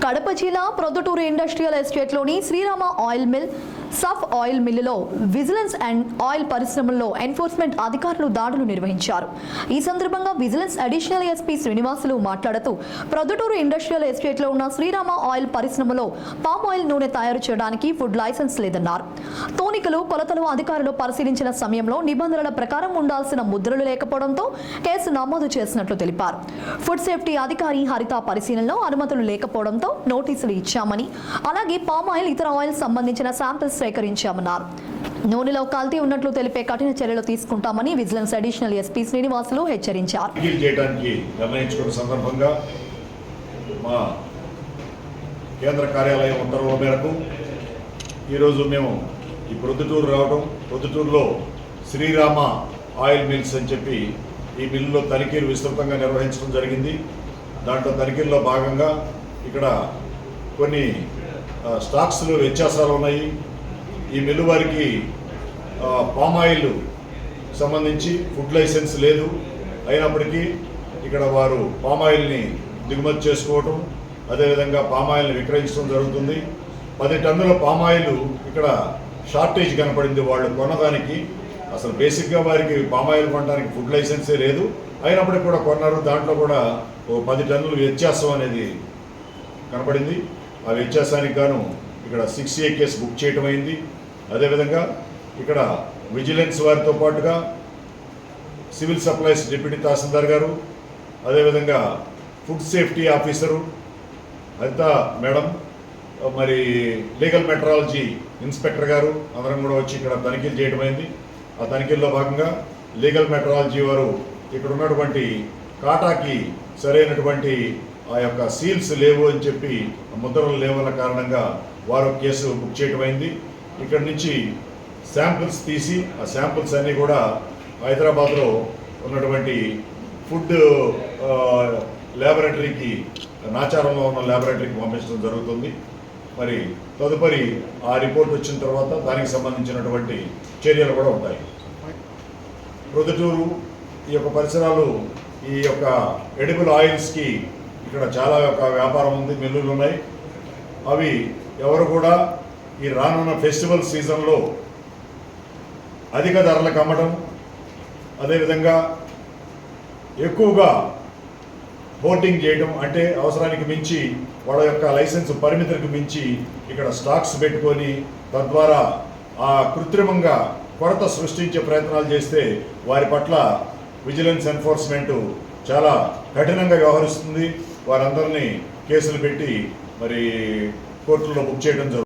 కడప జిల్లా ప్రొద్దుటూరు ఇండస్ట్రియల్ ఎస్టేట్లోని Srirama oil mill, సఫ్ ఆయిల్ మిల్లులో విజిలెన్స్ అండ్ ఆయిల్ పరిశ్రమల్లో ఎన్ఫోర్స్మెంట్ అధికారులు దాడులు నిర్వహించారు. ఈ సందర్భంగా విజిలెన్స్ అడిషనల్ ఎస్పీ శ్రీనివాసులు మాట్లాడుతూ ప్రొద్దుటూరు ఇండస్ట్రియల్ ఎస్టేట్లో ఉన్న శ్రీరామ ఆయిల్ పరిశ్రమలో పామ్ ఆయిల్ నూనె తయారు చేయడానికి ఫుడ్ లైసెన్స్ లేదన్నారు. తోనికలు, కొలతలు అధికారులు పరిశీలించిన సమయంలో నిబంధనల ప్రకారం ఉండాల్సిన ముద్రలు లేకపోవడంతో కేసు నమోదు చేసినట్లు తెలిపారు. ఫుడ్ సేఫ్టీ అధికారి హరిత పరిశీలనలో అనుమతులు లేకపోవడంతో నోటీసులు ఇచ్చామని, అలాగే పామ్ ఆయిల్, ఇతర ఆయిల్ సంబంధించిన శాంపిల్స్ సేకరించామన్నారు. నూనెలో కల్తీ ఉన్నట్లు తెలిపే కఠిన చర్యలు తీసుకుంటామని విజిలెన్స్ అడిషనల్ ఎస్పీ శ్రీనివాసులు హెచ్చరించారు. సందర్భంగా మా కేంద్ర కార్యాలయం ఉత్తర్వుల మేరకు ఈరోజు మేము ఈ ప్రొద్దుటూరు రావడం, ప్రొద్దుటూరులో శ్రీరామ ఆయిల్ మిల్స్ అని చెప్పి ఈ మిల్లులో తనిఖీలు విస్తృతంగా నిర్వహించడం జరిగింది. దాంట్లో తనిఖీల్లో భాగంగా ఇక్కడ కొన్ని స్టాక్స్లో వ్యత్యాసాలు ఉన్నాయి. ఈ మిల్లు వారికి పామ్ ఆయిల్ సంబంధించి ఫుడ్ లైసెన్స్ లేదు. అయినప్పటికీ ఇక్కడ వారు పామ్ ఆయిల్ని దిగుమతి చేసుకోవటం, అదేవిధంగా పామ్ ఆయిల్ని విక్రయించడం జరుగుతుంది. 10 టన్నుల పామ్ ఆయిల్ ఇక్కడ షార్టేజ్ కనపడింది. వాళ్ళు కొనడానికి అసలు బేసిక్గా వారికి పామ్ ఆయిల్ కొనడానికి ఫుడ్ లైసెన్సే లేదు. అయినప్పటికీ కూడా కొన్నారు. దాంట్లో కూడా 10 టన్నుల వ్యత్యాసం అనేది కనపడింది. ఆ వ్యత్యాసానికి గాను ఇక్కడ 6A కేసు బుక్ చేయడం అయింది. అదేవిధంగా ఇక్కడ విజిలెన్స్ వారితో పాటుగా సివిల్ సప్లైస్ డిప్యూటీ తహసీల్దార్ గారు, అదేవిధంగా ఫుడ్ సేఫ్టీ ఆఫీసరు హరిత మేడం, మరి లీగల్ మెట్రాలజీ ఇన్స్పెక్టర్ గారు అందరం కూడా వచ్చి ఇక్కడ తనిఖీలు చేయడం అయింది. ఆ తనిఖీల్లో భాగంగా లీగల్ మెట్రాలజీ వారు ఇక్కడ ఉన్నటువంటి కాటాకి సరైనటువంటి ఆ యొక్క సీల్స్ లేవు అని చెప్పి, ముద్రలు లేవన్న కారణంగా వారు కేసు బుక్ చేయడం అయింది. ఇక్కడ నుంచి శాంపిల్స్ తీసి ఆ శాంపిల్స్ అన్నీ కూడా హైదరాబాద్లో ఉన్నటువంటి ఫుడ్ ల్యాబొరేటరీకి, నాచారంలో ఉన్న ల్యాబొరేటరీకి పంపించడం జరుగుతుంది. మరి తదుపరి ఆ రిపోర్ట్ వచ్చిన తర్వాత దానికి సంబంధించినటువంటి చర్యలు కూడా ఉంటాయి. ప్రొద్దుటూరు ఈ యొక్క పరిసరాలు, ఈ యొక్క ఎడిబుల్ ఆయిల్స్కి ఇక్కడ చాలా యొక్క వ్యాపారం ఉంది, మిల్లులు ఉన్నాయి. అవి ఎవరు కూడా ఈ రానున్న ఫెస్టివల్ సీజన్లో అధిక ధరలకు అమ్మడం, అదేవిధంగా ఎక్కువగా హోర్డింగ్ చేయడం, అంటే అవసరానికి మించి వాళ్ళ యొక్క లైసెన్స్ పరిమితులకు మించి ఇక్కడ స్టాక్స్ పెట్టుకొని తద్వారా ఆ కృత్రిమంగా కొరత సృష్టించే ప్రయత్నాలు చేస్తే వారి పట్ల విజిలెన్స్ ఎన్ఫోర్స్మెంట్ చాలా కఠినంగా వ్యవహరిస్తుంది. వారందరినీ కేసులు పెట్టి మరి కోర్టుల్లో బుక్ చేయడం జరుగుతుంది.